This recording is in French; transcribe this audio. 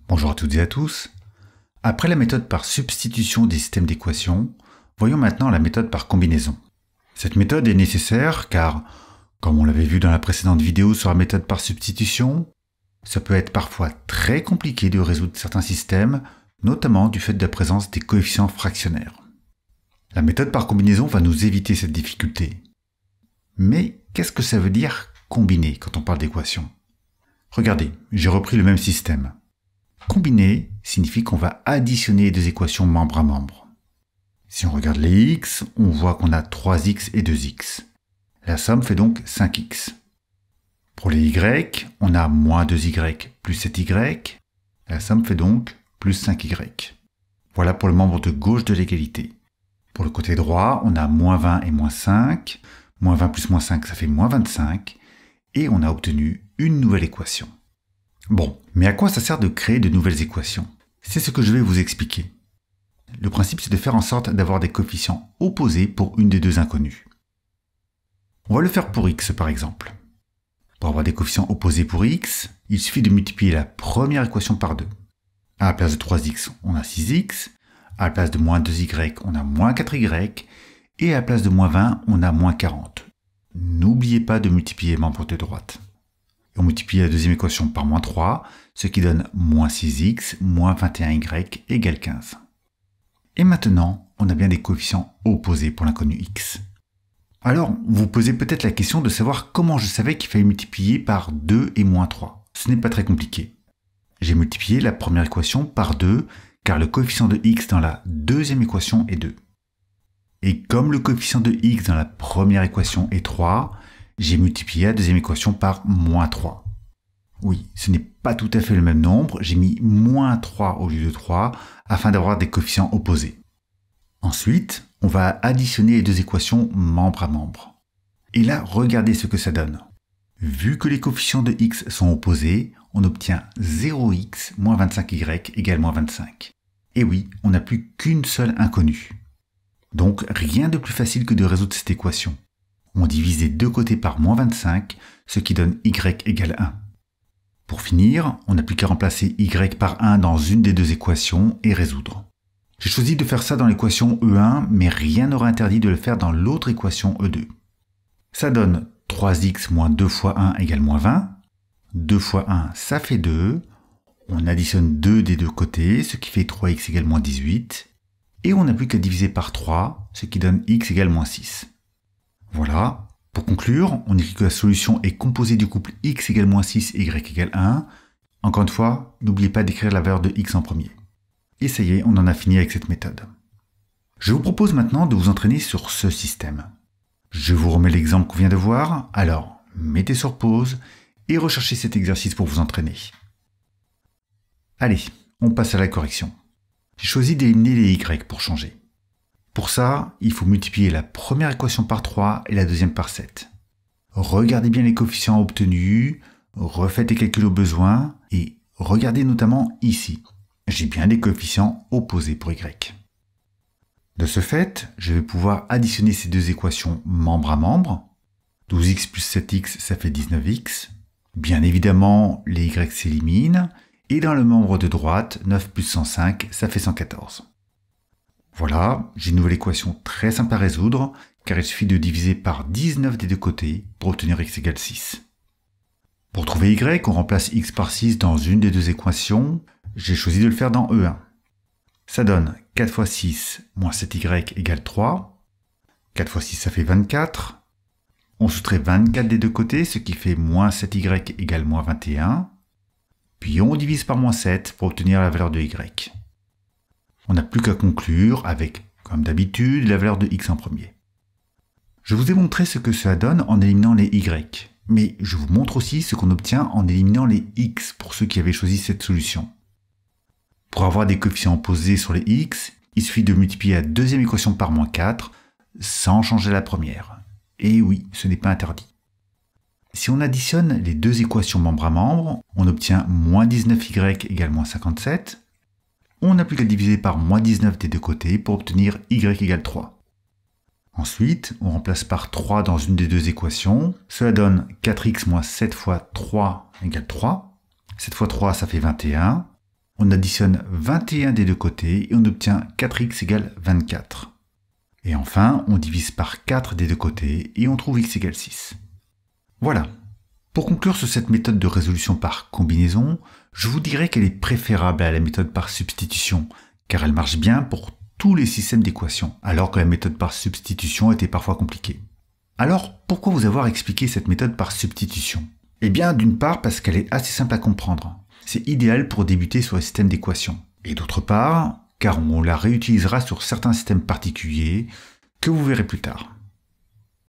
Bonjour à toutes et à tous. Après la méthode par substitution des systèmes d'équations, voyons maintenant la méthode par combinaison. Cette méthode est nécessaire car, comme on l'avait vu dans la précédente vidéo sur la méthode par substitution, ça peut être parfois très compliqué de résoudre certains systèmes, notamment du fait de la présence des coefficients fractionnaires. La méthode par combinaison va nous éviter cette difficulté. Mais qu'est-ce que ça veut dire combiner quand on parle d'équations? Regardez, j'ai repris le même système. Combiner signifie qu'on va additionner deux équations membre à membre. Si on regarde les x, on voit qu'on a 3x et 2x. La somme fait donc 5x. Pour les y, on a moins 2y plus 7y. La somme fait donc plus 5y. Voilà pour le membre de gauche de l'égalité. Pour le côté droit, on a moins 20 et moins 5. Moins 20 plus moins 5, ça fait moins 25. Et on a obtenu une nouvelle équation. Bon, mais à quoi ça sert de créer de nouvelles équations? C'est ce que je vais vous expliquer. Le principe, c'est de faire en sorte d'avoir des coefficients opposés pour une des deux inconnues. On va le faire pour x, par exemple. Pour avoir des coefficients opposés pour x, il suffit de multiplier la première équation par 2. À la place de 3x, on a 6x. À la place de moins 2y, on a moins 4y. Et à la place de moins 20, on a moins 40. N'oubliez pas de multiplier les membres de droite. On multiplie la deuxième équation par moins 3, ce qui donne moins 6x moins 21y égale 15. Et maintenant, on a bien des coefficients opposés pour l'inconnu x. Alors, vous posez peut-être la question de savoir comment je savais qu'il fallait multiplier par 2 et moins 3. Ce n'est pas très compliqué. J'ai multiplié la première équation par 2, car le coefficient de x dans la deuxième équation est 2. Et comme le coefficient de x dans la première équation est 3, j'ai multiplié la deuxième équation par moins 3. Oui, ce n'est pas tout à fait le même nombre, j'ai mis moins 3 au lieu de 3 afin d'avoir des coefficients opposés. Ensuite, on va additionner les deux équations membre à membre. Et là, regardez ce que ça donne. Vu que les coefficients de x sont opposés, on obtient 0x moins 25y égale moins 25. Et oui, on n'a plus qu'une seule inconnue. Donc rien de plus facile que de résoudre cette équation. On divise les deux côtés par moins 25, ce qui donne y égale 1. Pour finir, on n'a plus qu'à remplacer y par 1 dans une des deux équations et résoudre. J'ai choisi de faire ça dans l'équation E1, mais rien n'aura interdit de le faire dans l'autre équation E2. Ça donne 3x moins 2 fois 1 égale moins 20. 2 fois 1, ça fait 2. On additionne 2 des deux côtés, ce qui fait 3x égale moins 18. Et on n'a plus qu'à diviser par 3, ce qui donne x égale moins 6. Voilà. Pour conclure, on écrit que la solution est composée du couple x égale moins 6 et y égale 1. Encore une fois, n'oubliez pas d'écrire la valeur de x en premier. Et ça y est, on en a fini avec cette méthode. Je vous propose maintenant de vous entraîner sur ce système. Je vous remets l'exemple qu'on vient de voir, alors mettez sur pause et recherchez cet exercice pour vous entraîner. Allez, on passe à la correction. J'ai choisi d'éliminer les y pour changer. Pour ça, il faut multiplier la première équation par 3 et la deuxième par 7. Regardez bien les coefficients obtenus, refaites les calculs au besoin et regardez notamment ici. J'ai bien des coefficients opposés pour y. De ce fait, je vais pouvoir additionner ces deux équations membre à membre. 12x plus 7x, ça fait 19x. Bien évidemment, les y s'éliminent. Et dans le membre de droite, 9 plus 105, ça fait 114. Voilà, j'ai une nouvelle équation très simple à résoudre, car il suffit de diviser par 19 des deux côtés pour obtenir x égale 6. Pour trouver y, on remplace x par 6 dans une des deux équations. J'ai choisi de le faire dans E1. Ça donne 4 fois 6 moins 7y égale 3. 4 fois 6, ça fait 24. On soustrait 24 des deux côtés, ce qui fait moins 7y égale moins 21. Puis on divise par moins 7 pour obtenir la valeur de y. On n'a plus qu'à conclure avec, comme d'habitude, la valeur de x en premier. Je vous ai montré ce que cela donne en éliminant les y, mais je vous montre aussi ce qu'on obtient en éliminant les x pour ceux qui avaient choisi cette solution. Pour avoir des coefficients opposés sur les x, il suffit de multiplier la deuxième équation par moins 4 sans changer la première. Et oui, ce n'est pas interdit. Si on additionne les deux équations membre à membre, on obtient moins 19y égale moins 57. On n'a plus qu'à diviser par moins 19 des deux côtés pour obtenir y égale 3. Ensuite, on remplace par 3 dans une des deux équations. Cela donne 4x moins 7 fois 3 égale 3. 7 fois 3, ça fait 21. On additionne 21 des deux côtés et on obtient 4x égale 24. Et enfin, on divise par 4 des deux côtés et on trouve x égale 6. Voilà. Pour conclure sur cette méthode de résolution par combinaison, je vous dirais qu'elle est préférable à la méthode par substitution, car elle marche bien pour tous les systèmes d'équations, alors que la méthode par substitution était parfois compliquée. Alors, pourquoi vous avoir expliqué cette méthode par substitution? Eh bien, d'une part, parce qu'elle est assez simple à comprendre. C'est idéal pour débuter sur les systèmes d'équations. Et d'autre part, car on la réutilisera sur certains systèmes particuliers que vous verrez plus tard.